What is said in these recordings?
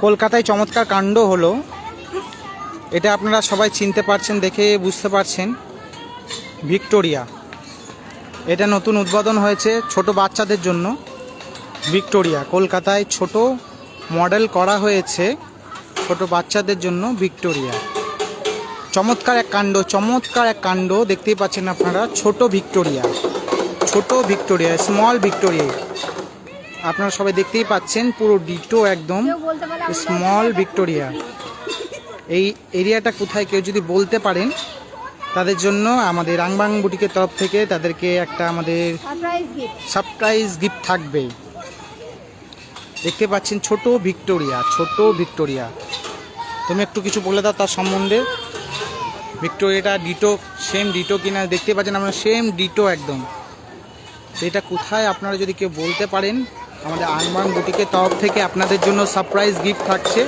কলকাতায় চমৎকার কাণ্ড হলো, এটা আপনারা সবাই চিনতে পারছেন, দেখে বুঝতে পারছেন। ভিক্টোরিয়া, এটা নতুন উদ্বোধন হয়েছে ছোট বাচ্চাদের জন্য। ভিক্টোরিয়া কলকাতায় ছোট মডেল করা হয়েছে ছোট বাচ্চাদের জন্য। ভিক্টোরিয়া চমৎকার এক কাণ্ড, চমৎকার এক কাণ্ড দেখতেই পাচ্ছেন আপনারা। ছোট ভিক্টোরিয়া, ছোট ভিক্টোরিয়া, স্মল ভিক্টোরিয়া আপনারা সবাই দেখতেই পাচ্ছেন, পুরো ডিটো একদম স্মল ভিক্টোরিয়া। এই এরিয়াটা কোথায় কেউ যদি বলতে পারেন তাদের জন্য আমাদের আংবাং বুটিকের তরফ থেকে তাদেরকে একটা আমাদের সারপ্রাইজ গিফট থাকবে। দেখতে পাচ্ছেন ছোট ভিক্টোরিয়া, ছোট ভিক্টোরিয়া। তুমি একটু কিছু বলে দাও তার সম্বন্ধে। ভিক্টোরিয়াটা ডিটো, সেম ডিটো কিনা দেখতে পাচ্ছেন আমরা, সেম ডিটো একদম। এটা কোথায় আপনারা যদি কেউ বলতে পারেন, আমাদের আংবাং বুটিকের তরফ থেকে আপনাদের জন্য সারপ্রাইজ গিফট থাকছে।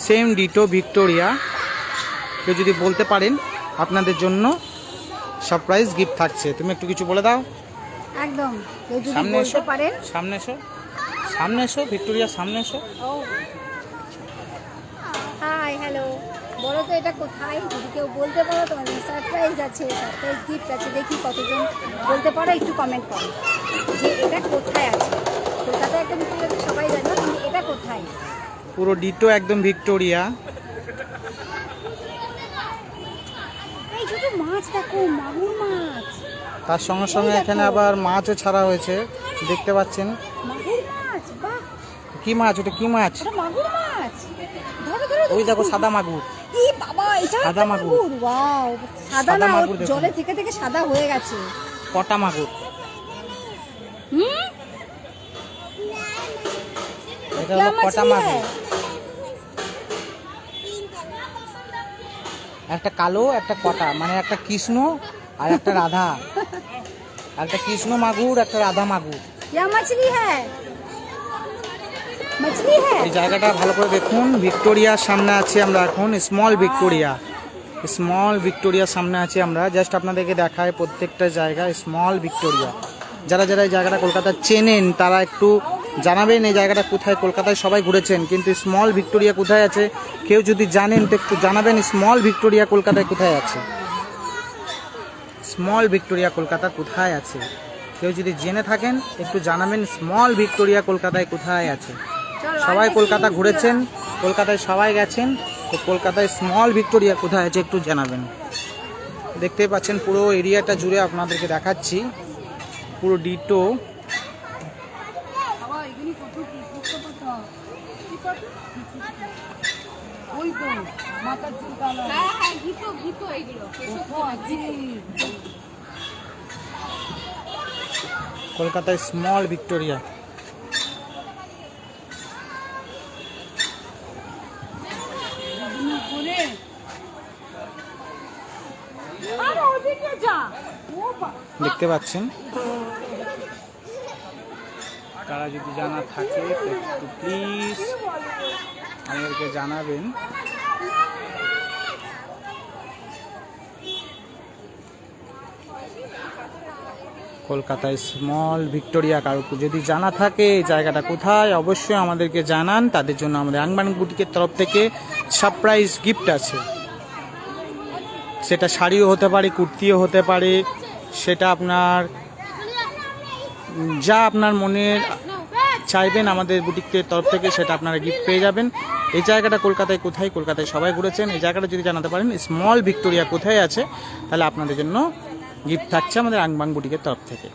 সেম ডিটো ভিক্টোরিয়া, কেউ যদি বলতে পারেন আপনাদের জন্য সারপ্রাইজ গিফট থাকছে। তুমি একটু কিছু বলে দাও। একদম, কেউ যদি সামনে এসো, বলতে পারেন। সামনে এসো, সামনে এসো ভিক্টোরিয়া, সামনে এসো। হাই, হ্যালো, বলো তো এটা কোথায়? যদি কেউ বলতে পারো তোমাদের সারপ্রাইজ আছে, সারপ্রাইজ গিফট আছে। দেখি কতজন বলতে পারো, একটু কমেন্ট করো যে এটা কোথায় আছে। কলকাতায় একটা ভিক্টোরিয়া সবাই জানো, কিন্তু এটা কোথায়? পুরো ডিটো একদম ভিক্টোরিয়া। এই ছোট মাছ দেখো, মাগুর মাছ। তার সঙ্গে সঙ্গে এখানে আবার মাছও ছাড়া হয়েছে, দেখতে পাচ্ছেন। মাগুর মাছ, বাহ! কি মাছ ওটা? কি মাছ? এটা মাগুর মাছ। ধরো ধরো, ওই দেখো সাদা মাগুর। এই বাবা, এটা সাদা মাগুর। ওয়াও, সাদা না, মাগুর দেখুন। জলে থেকে থেকে সাদা হয়ে গেছে। কটা মাগুর? এটা হলো কটা মাগুর। একটা কালো, একটা কটা, মানে একটা কৃষ্ণ আর একটা রাধা। একটা কৃষ্ণ মাগুর, একটা রাধা মাগুর। क्या मछली है? मछली है। এই জায়গাটা ভালো করে দেখুন। ভিক্টোরিয়ার সামনে আছি আমরা এখন, স্মল ভিক্টোরিয়া। স্মল ভিক্টোরিয়ার সামনে আছি আমরা। জাস্ট আপনাদেরকে দেখায় প্রত্যেকটা জায়গা স্মল ভিক্টোরিয়া। যারা যারা এই জায়গাটা কলকাতা চেনেন তারা একটু জানাবেন এই জায়গাটা কোথায়। কলকাতায় সবাই ঘুরেছেন, কিন্তু স্মল ভিক্টোরিয়া কোথায় আছে কেউ যদি জানেন তো একটু জানাবেন। স্মল ভিক্টোরিয়া কলকাতায় কোথায় আছে? স্মল ভিক্টোরিয়া কলকাতা কোথায় আছে কেউ যদি জেনে থাকেন একটু জানাবেন। স্মল ভিক্টোরিয়া কলকাতায় কোথায় আছে? সবাই কলকাতা ঘুরেছেন, কলকাতায় সবাই গেছেন, তো কলকাতায় স্মল ভিক্টোরিয়া কোথায় আছে একটু জানাবেন। দেখতেই পাচ্ছেন পুরো এরিয়াটা জুড়ে আপনাদেরকে দেখাচ্ছি, পুরো ডিটো। কলকাতায় স্মল ভিক্টোরিয়া। দেখতে পাচ্ছেন, কারা যদি জানা থাকে তো একটু প্লিজ আমাদেরকে জানাবেন। কলকাতায় স্মল ভিক্টোরিয়া কারো যদি জানা থাকে এই জায়গাটা কোথায় অবশ্যই আমাদেরকে জানান। তাদের জন্য আমাদের আংবাং বুটিকের তরফ থেকে সারপ্রাইজ গিফট আছে। সেটা শাড়িও হতে পারে, কুর্তিও হতে পারে, সেটা আপনার যা আপনার মনের চাইবেন আমাদের বুটিকের তরফ থেকে সেটা আপনারা গিফট পেয়ে যাবেন। এই জায়গাটা কলকাতায় কোথায়? কলকাতায় সবাই ঘুরেছেন, এই জায়গাটা যদি জানাতে পারেন স্মল ভিক্টোরিয়া কোথায় আছে তাহলে আপনাদের জন্য গিফট থাকছে আমাদের আংবাং বুটিকের তরফ থেকে।